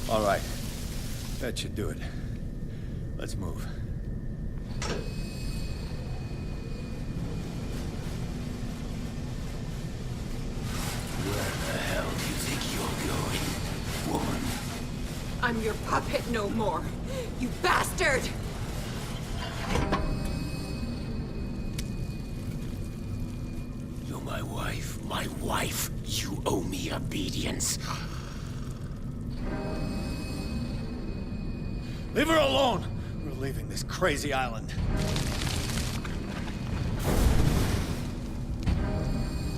All right. That should do it. Let's move. Where the hell do you think you're going, woman? I'm your puppet no more, you bastard! You're my wife. My wife. You owe me obedience. Leave her alone! We're leaving this crazy island.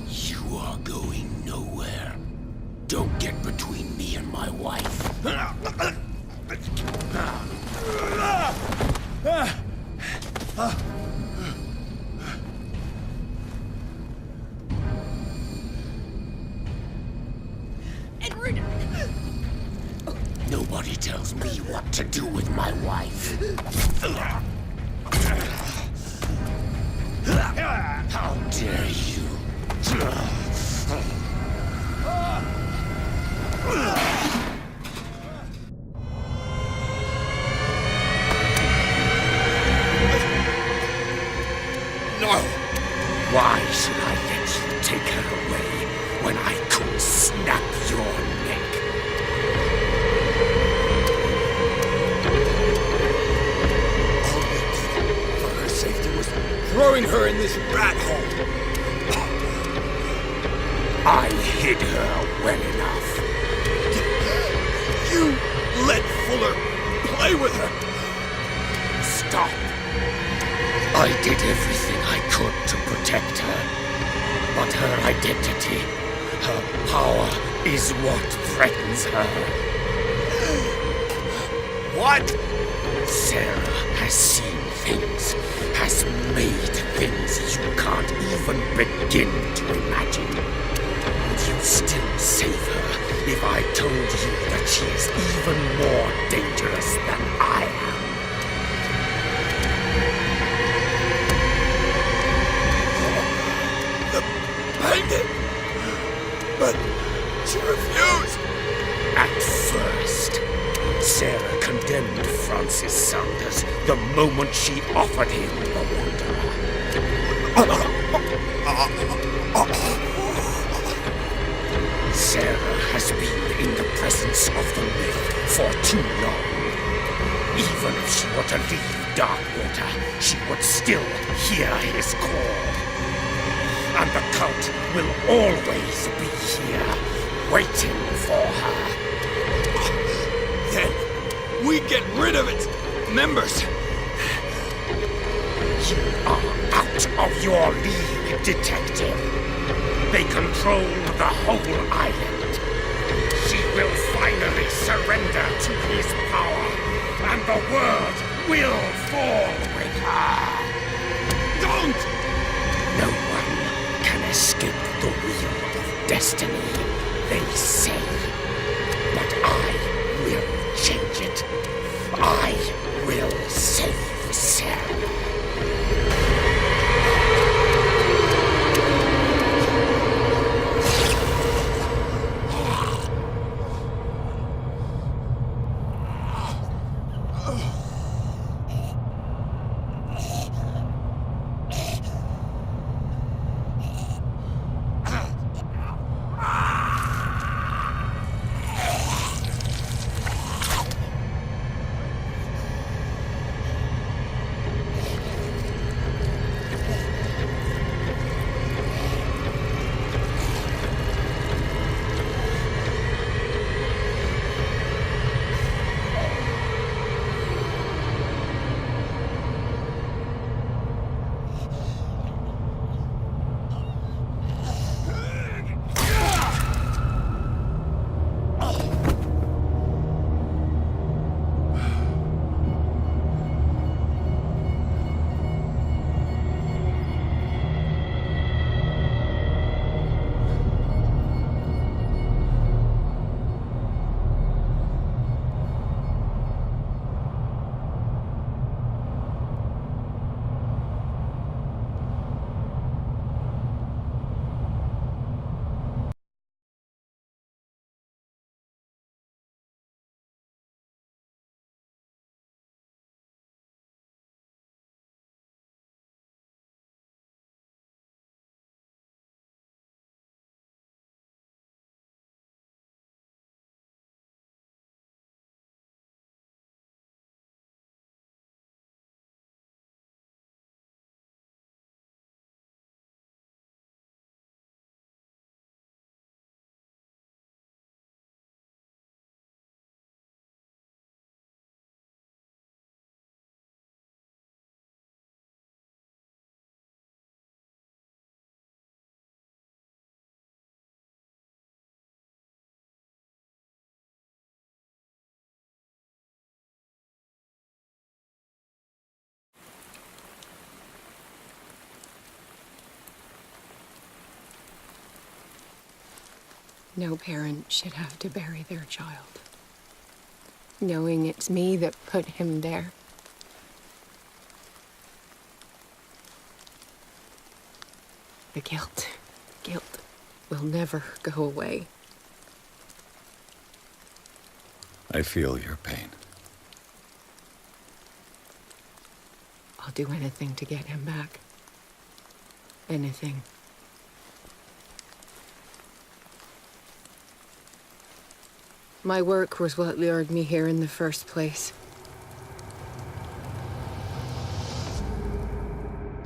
You are going nowhere. Don't get between me and my wife. Edward! Nobody tells me what to do with my wife. How dare you? No! Why should I let you take her away when I could snap your neck? For her safety was throwing her in this rat hole. I hid her well enough. You let Fuller play with her. Stop. I did everything I could to protect her. But her identity, her power, is what threatens her. What? Sarah has seen things, has made things you can't even begin to imagine. Would you still save her if I told you that she is even more dangerous than I am? The bandit! But she refused! At first, Sarah condemned Francis Sanders the moment she offered him the Wanderer. Sarah has been in the presence of the myth for too long. Even if she were to leave Darkwater, she would still hear his call. And the cult will always be here, waiting for her. Then we get rid of its members. You are out of your league, detective. They control the whole island. She will finally surrender to his power, and the world will fall with her. Don't! No one can escape the wheel of destiny, they say. But I will change it. I will save Sarah. No parent should have to bury their child, knowing it's me that put him there. The guilt will never go away. I feel your pain. I'll do anything to get him back. Anything. My work was what lured me here in the first place.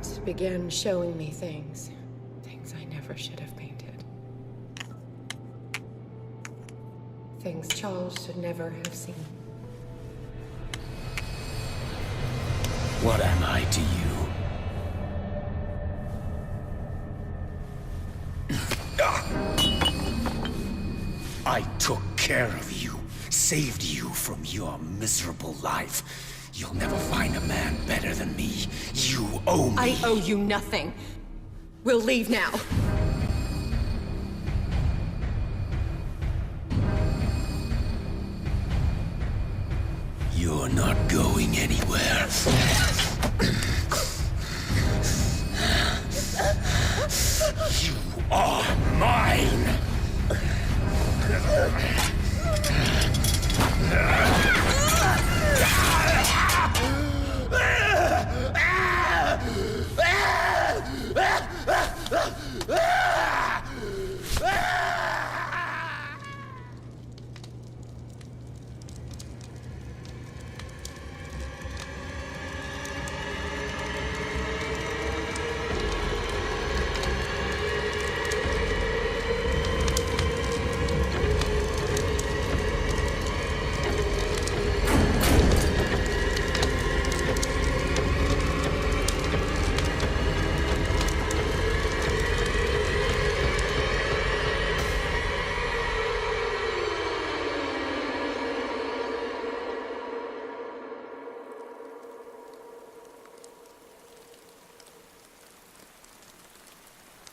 It began showing me things I never should have painted. Things Charles should never have seen. What am I to you? I took care of you, saved you from your miserable life. You'll never find a man better than me. You owe me. I owe you nothing. We'll leave now. You're not going anywhere. You are mine!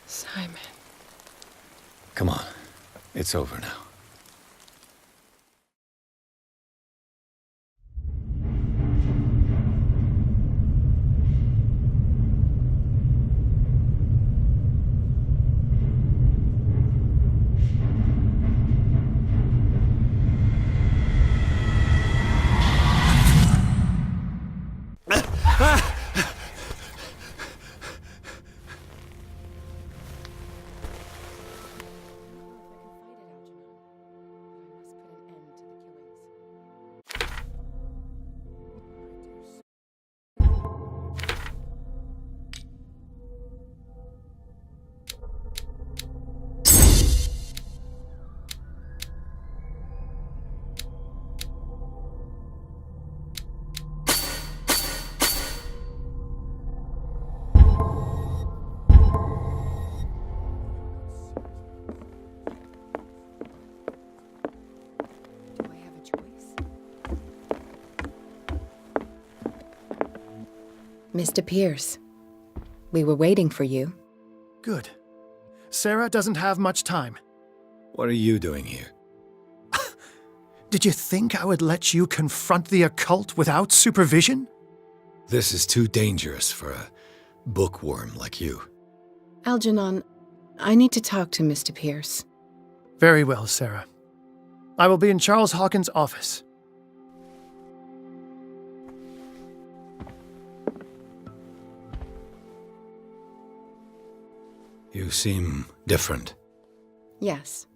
Simon. Come on. It's over now. Mr. Pierce, we were waiting for you. Good. Sarah doesn't have much time. What are you doing here? Did you think I would let you confront the occult without supervision? This is too dangerous for a bookworm like you. Algernon, I need to talk to Mr. Pierce. Very well, Sarah. I will be in Charles Hawkins' office. You seem different. Yes.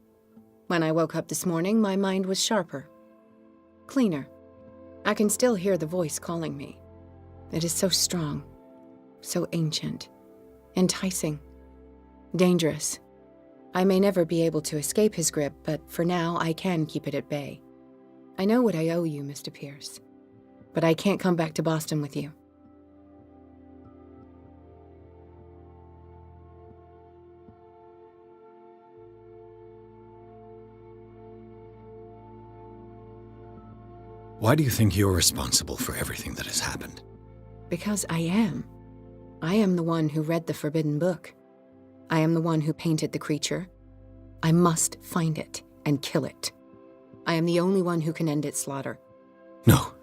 When I woke up this morning, my mind was sharper. Cleaner. I can still hear the voice calling me. It is so strong. So ancient. Enticing. Dangerous. I may never be able to escape his grip, but for now, I can keep it at bay. I know what I owe you, Mr. Pierce. But I can't come back to Boston with you. Why do you think you're responsible for everything that has happened? Because I am. I am the one who read the forbidden book. I am the one who painted the creature. I must find it and kill it. I am the only one who can end its slaughter. No.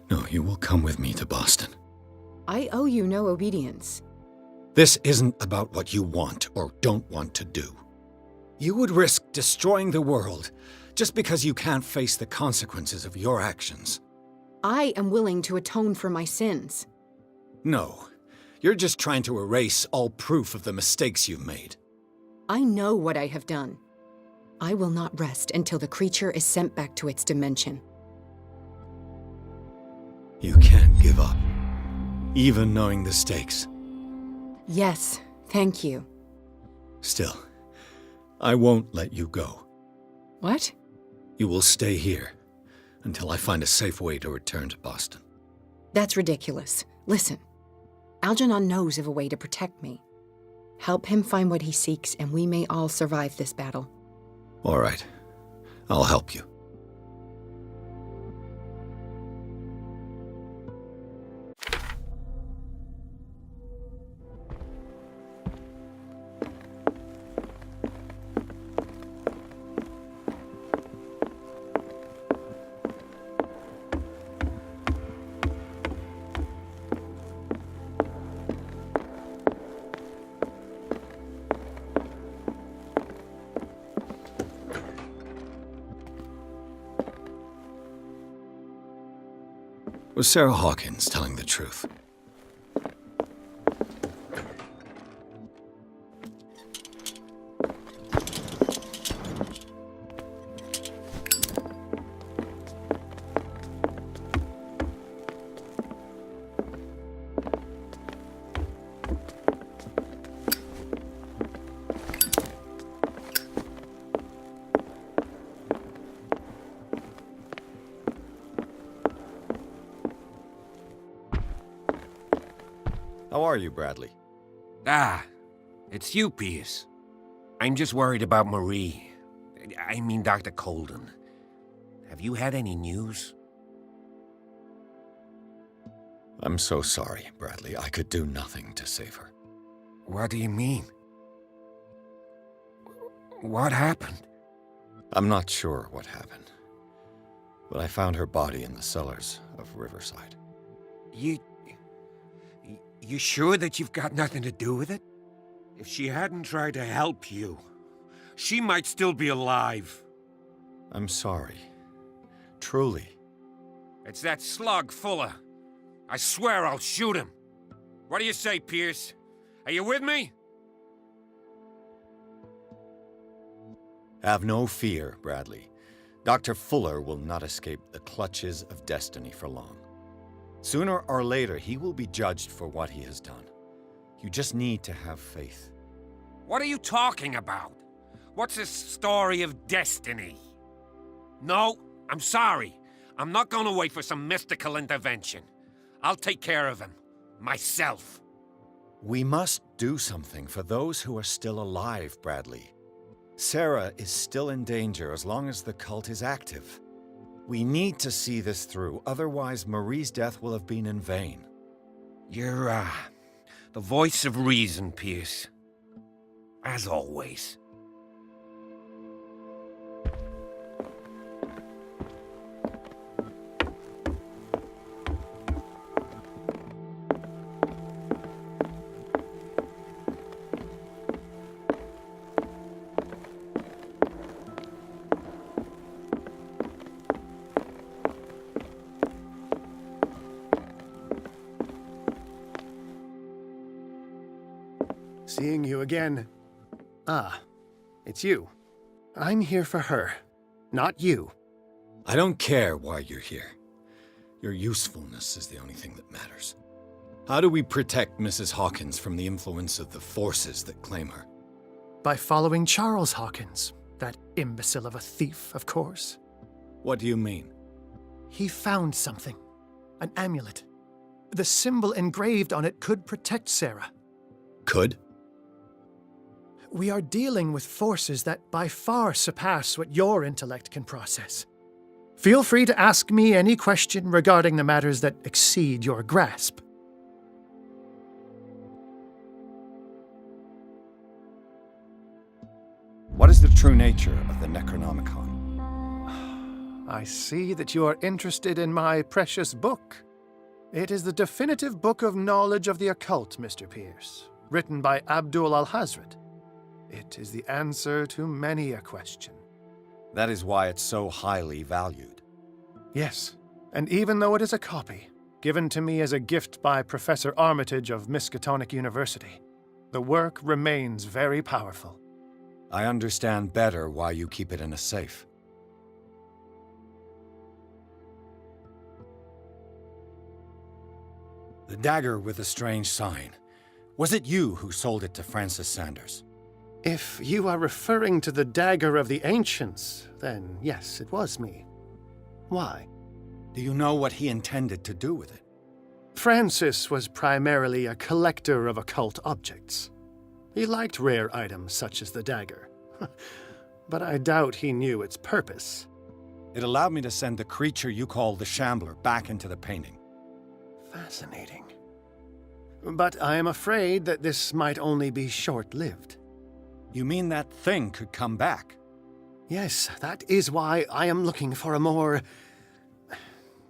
No, you will come with me to Boston. I owe you no obedience. This isn't about what you want or don't want to do. You would risk destroying the world just because you can't face the consequences of your actions. I am willing to atone for my sins. No, you're just trying to erase all proof of the mistakes you've made. I know what I have done. I will not rest until the creature is sent back to its dimension. You can't give up, even knowing the stakes. Yes, thank you. Still, I won't let you go. What? You will stay here until I find a safe way to return to Boston. That's ridiculous. Listen, Algernon knows of a way to protect me. Help him find what he seeks, and we may all survive this battle. All right, I'll help you. Was Sarah Hawkins telling the truth? How are you, Bradley? Ah, it's you, Pierce. I'm just worried about Marie. I mean, Dr. Colden. Have you had any news? I'm so sorry, Bradley. I could do nothing to save her. What do you mean? What happened? I'm not sure what happened, but I found her body in the cellars of Riverside. You sure that you've got nothing to do with it? If she hadn't tried to help you, she might still be alive. I'm sorry. Truly. It's that slug, Fuller. I swear I'll shoot him. What do you say, Pierce? Are you with me? Have no fear, Bradley. Dr. Fuller will not escape the clutches of destiny for long. Sooner or later, he will be judged for what he has done. You just need to have faith. What are you talking about? What's this story of destiny? No, I'm sorry. I'm not going to wait for some mystical intervention. I'll take care of him. Myself. We must do something for those who are still alive, Bradley. Sarah is still in danger as long as the cult is active. We need to see this through, otherwise Marie's death will have been in vain. You're, the voice of reason, Pierce. As always. Seeing you again. Ah, it's you. I'm here for her, not you. I don't care why you're here. Your usefulness is the only thing that matters. How do we protect Mrs. Hawkins from the influence of the forces that claim her? By following Charles Hawkins, that imbecile of a thief, of course. What do you mean? He found something. An amulet. The symbol engraved on it could protect Sarah. Could? We are dealing with forces that by far surpass what your intellect can process. Feel free to ask me any question regarding the matters that exceed your grasp. What is the true nature of the Necronomicon? I see that you are interested in my precious book. It is the definitive book of knowledge of the occult, Mr. Pierce, written by Abdul al-Hazred. It is the answer to many a question. That is why it's so highly valued. Yes, and even though it is a copy, given to me as a gift by Professor Armitage of Miskatonic University, the work remains very powerful. I understand better why you keep it in a safe. The dagger with the strange sign. Was it you who sold it to Francis Sanders? If you are referring to the dagger of the ancients, then yes, it was me. Why? Do you know what he intended to do with it? Francis was primarily a collector of occult objects. He liked rare items such as the dagger. But I doubt he knew its purpose. It allowed me to send the creature you call the Shambler back into the painting. Fascinating. But I am afraid that this might only be short-lived. You mean that thing could come back? Yes, that is why I am looking for a more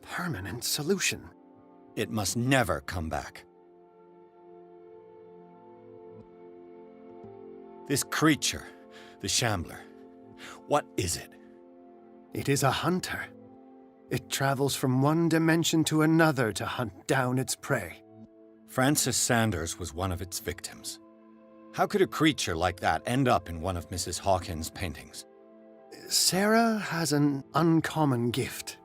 permanent solution. It must never come back. This creature, the Shambler, what is it? It is a hunter. It travels from one dimension to another to hunt down its prey. Francis Sanders was one of its victims. How could a creature like that end up in one of Mrs. Hawkins' paintings? Sarah has an uncommon gift.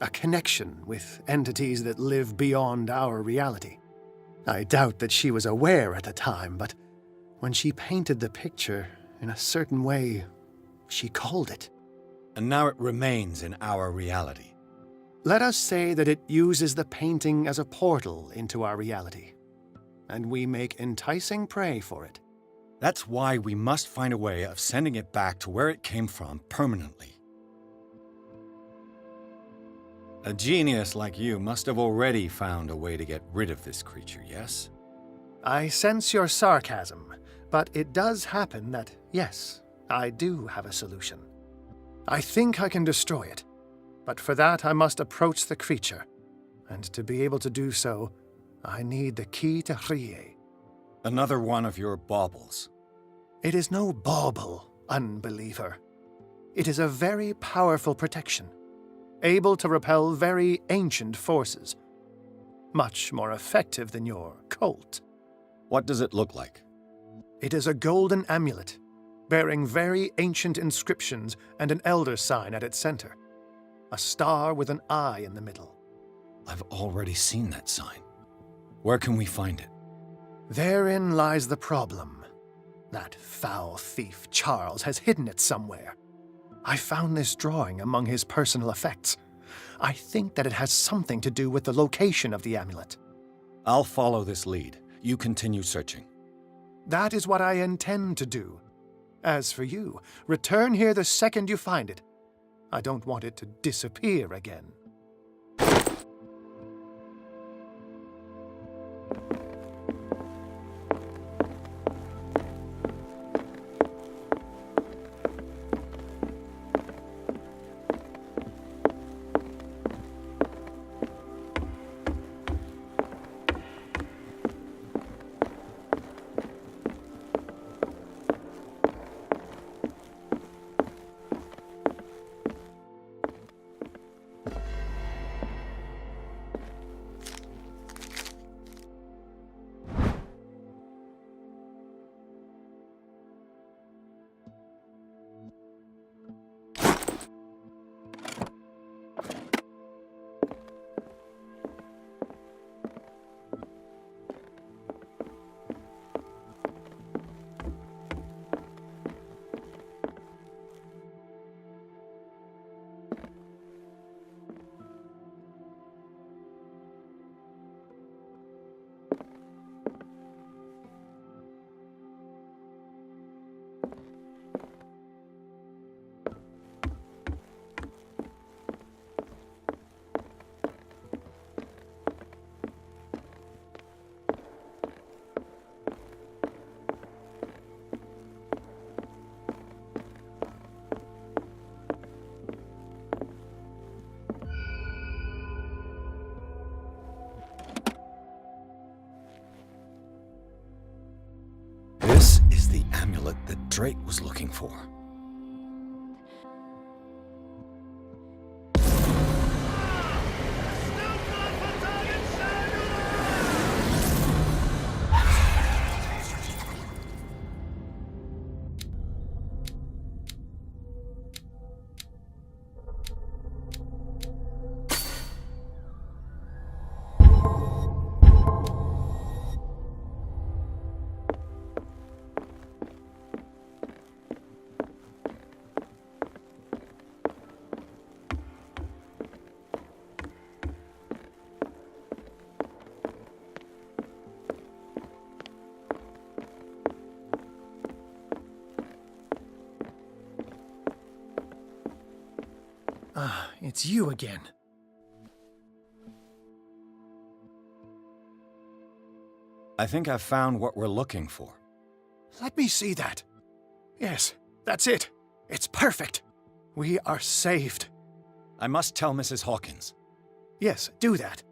A connection with entities that live beyond our reality. I doubt that she was aware at the time, but when she painted the picture, in a certain way, she called it. And now it remains in our reality. Let us say that it uses the painting as a portal into our reality, and we make enticing prey for it. That's why we must find a way of sending it back to where it came from permanently. A genius like you must have already found a way to get rid of this creature, yes? I sense your sarcasm, but it does happen that, yes, I do have a solution. I think I can destroy it, but for that I must approach the creature, and to be able to do so, I need the key to Rie. Another one of your baubles. It is no bauble, unbeliever. It is a very powerful protection, able to repel very ancient forces. Much more effective than your cult. What does it look like? It is a golden amulet, bearing very ancient inscriptions and an elder sign at its center. A star with an eye in the middle. I've already seen that sign. Where can we find it? Therein lies the problem. That foul thief Charles has hidden it somewhere. I found this drawing among his personal effects. I think that it has something to do with the location of the amulet. I'll follow this lead. You continue searching. That is what I intend to do. As for you, return here the second you find it. I don't want it to disappear again. Drake was looking for. Ah, it's you again. I think I've found what we're looking for. Let me see that. Yes, that's it. It's perfect. We are saved. I must tell Mrs. Hawkins. Yes, do that.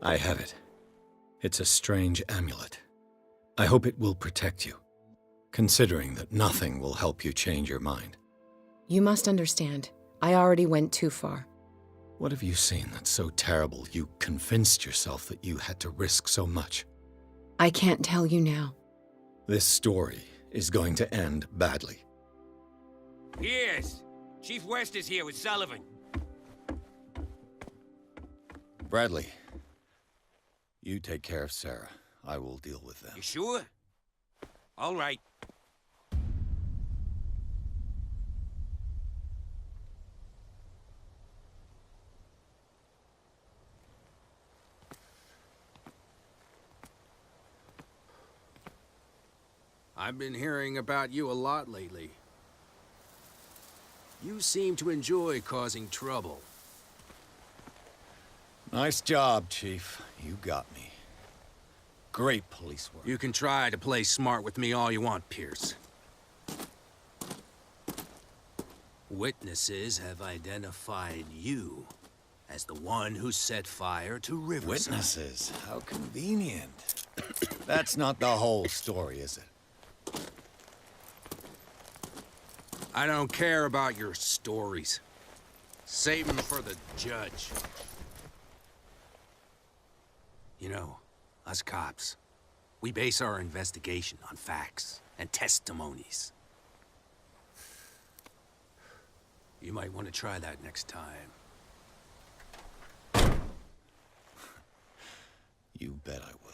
I have it. It's a strange amulet. I hope it will protect you, considering that nothing will help you change your mind. You must understand, I already went too far. What have you seen that's so terrible you convinced yourself that you had to risk so much? I can't tell you now. This story is going to end badly. Yes. Chief West is here with Sullivan. Bradley, you take care of Sarah. I will deal with them. You sure? All right. I've been hearing about you a lot lately. You seem to enjoy causing trouble. Nice job, Chief. You got me. Great police work. You can try to play smart with me all you want, Pierce. Witnesses have identified you as the one who set fire to Riverside. Witnesses? How convenient. That's not the whole story, is it? I don't care about your stories. Save them for the judge. You know, us cops, we base our investigation on facts and testimonies. You might want to try that next time. You bet I will.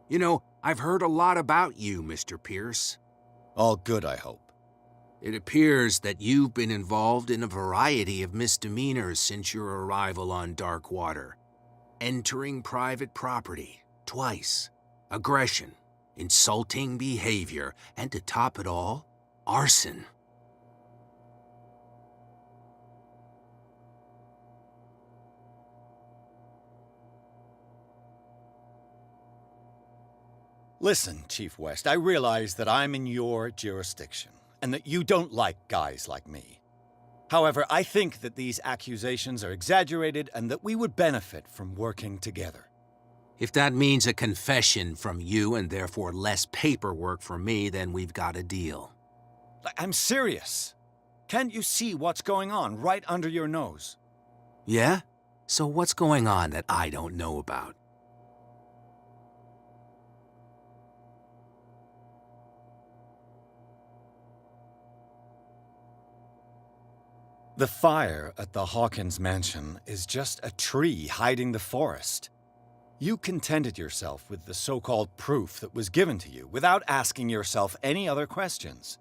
You know, I've heard a lot about you, Mr. Pierce. All good, I hope. It appears that you've been involved in a variety of misdemeanors since your arrival on Darkwater. Entering private property, twice. Aggression, insulting behavior, and to top it all, arson. Listen, Chief West, I realize that I'm in your jurisdiction, and that you don't like guys like me. However, I think that these accusations are exaggerated and that we would benefit from working together. If that means a confession from you and therefore less paperwork for me, then we've got a deal. I'm serious. Can't you see what's going on right under your nose? Yeah? So what's going on that I don't know about? The fire at the Hawkins mansion is just a tree hiding the forest. You contented yourself with the so-called proof that was given to you without asking yourself any other questions.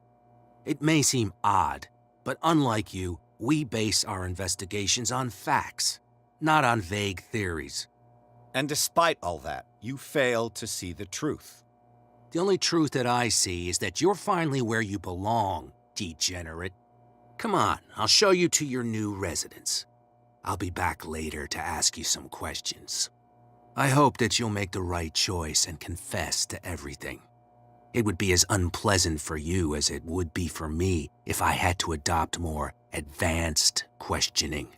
It may seem odd, but unlike you, we base our investigations on facts, not on vague theories. And despite all that, you failed to see the truth. The only truth that I see is that you're finally where you belong, degenerate. Come on, I'll show you to your new residence. I'll be back later to ask you some questions. I hope that you'll make the right choice and confess to everything. It would be as unpleasant for you as it would be for me if I had to adopt more advanced questioning.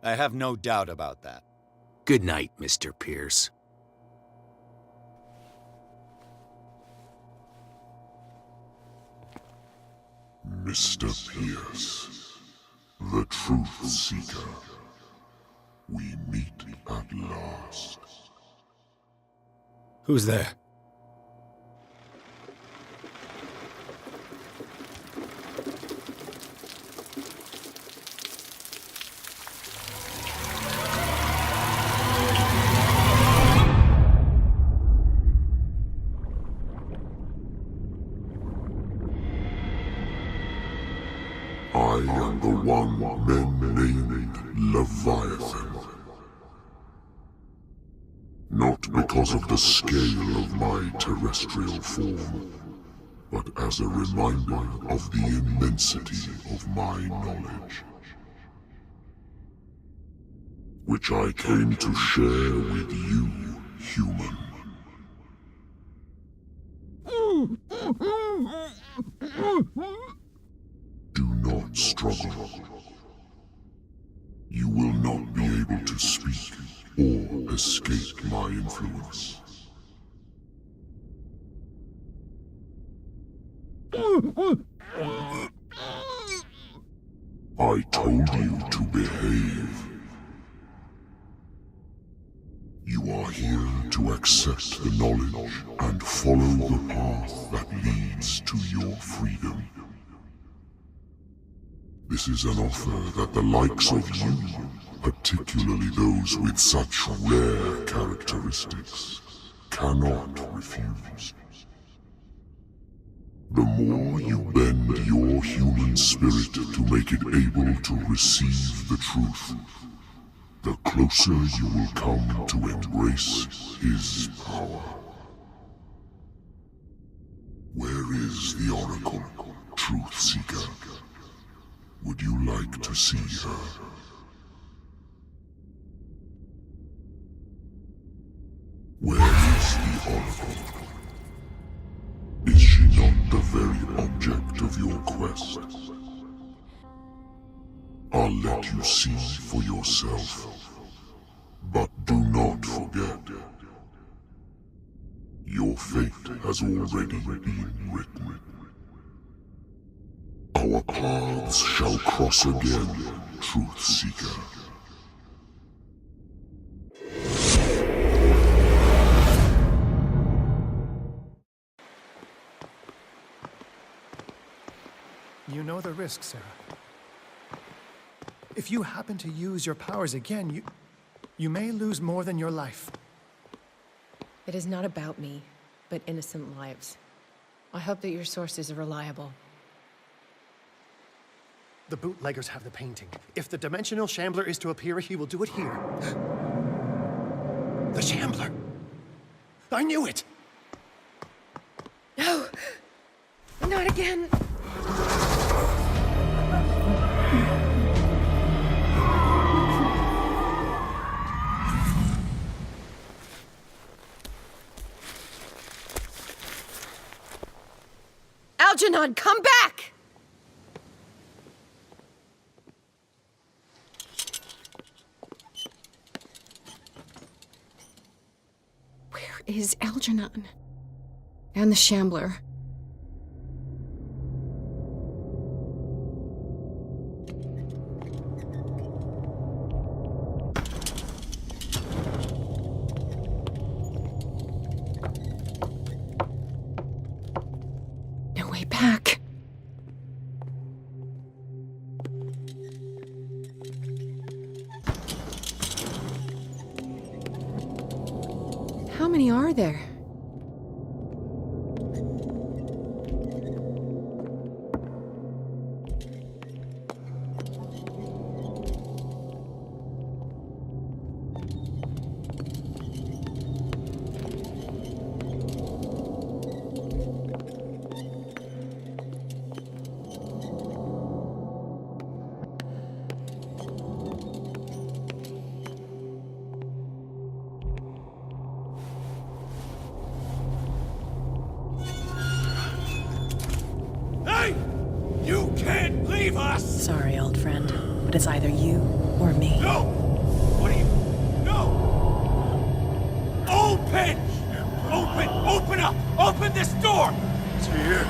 I have no doubt about that. Good night, Mr. Pierce. Mr. Pierce, the Truth Seeker, we meet at last. Who's there? I am the one men named Leviathan. Not because of the scale of my terrestrial form, but as a reminder of the immensity of my knowledge, which I came to share with you, human. Do not struggle. You will not be able to speak or escape my influence. I told you to behave. You are here to accept the knowledge and follow the path that leads to your freedom. This is an offer that the likes of you, particularly those with such rare characteristics, cannot refuse. The more you bend your human spirit to make it able to receive the truth, the closer you will come to embrace his power. Where is the Oracle, Truth Seeker? Would you like to see her? Where is the Oracle? Is she not the very object of your quest? I'll let you see for yourself. But do not forget, your fate has already been written. Our paths shall cross again, Truth Seeker. You know the risk, Sarah. If you happen to use your powers again, you may lose more than your life. It is not about me, but innocent lives. I hope that your sources are reliable. The bootleggers have the painting. If the dimensional shambler is to appear, he will do it here. The shambler! I knew it! No! Not again! Algernon, come back! Where is Algernon? And the Shambler? No way back. How many are there? Hey! You can't leave us! Sorry, old friend, but it's either you or me. No! What are you... No! Open! Open up! Open this door! It's here.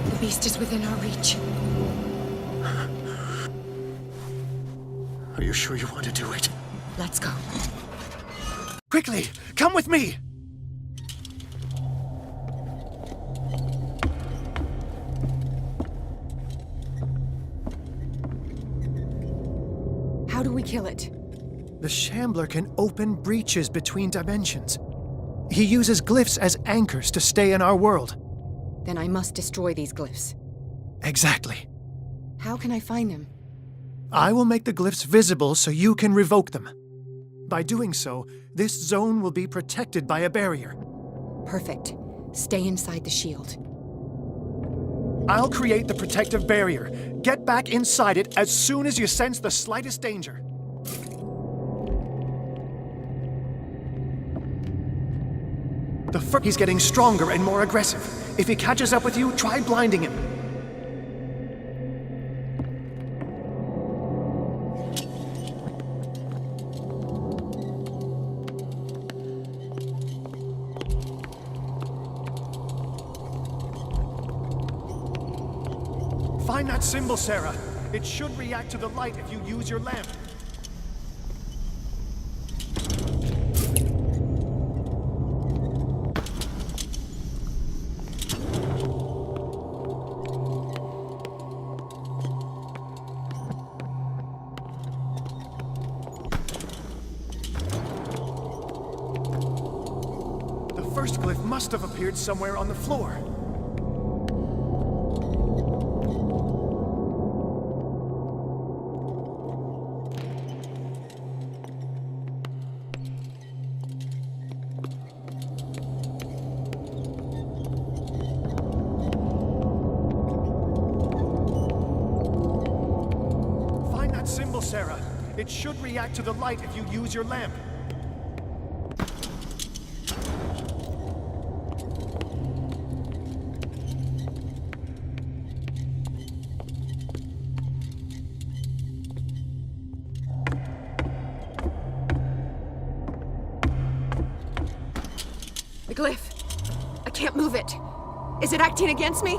The beast is within our reach. Are you sure you want to do it? Let's go. Quickly, come with me! How do we kill it? The Shambler can open breaches between dimensions. He uses glyphs as anchors to stay in our world. Then I must destroy these glyphs. Exactly. How can I find them? I will make the glyphs visible so you can revoke them. By doing so, this zone will be protected by a barrier. Perfect. Stay inside the shield. I'll create the protective barrier. Get back inside it as soon as you sense the slightest danger. He's getting stronger and more aggressive. If he catches up with you, try blinding him. Find that symbol, Sarah. It should react to the light if you use your lamp. The first glyph must have appeared somewhere on the floor. Symbol, Sarah. It should react to the light if you use your lamp. The glyph. I can't move it. Is it acting against me?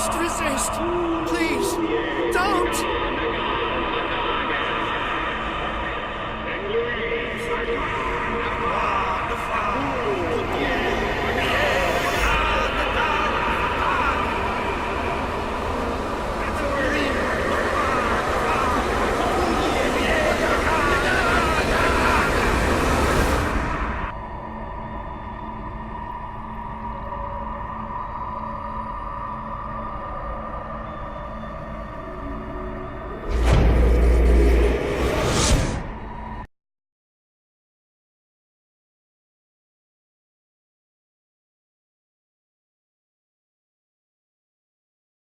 must resist. Please, don't!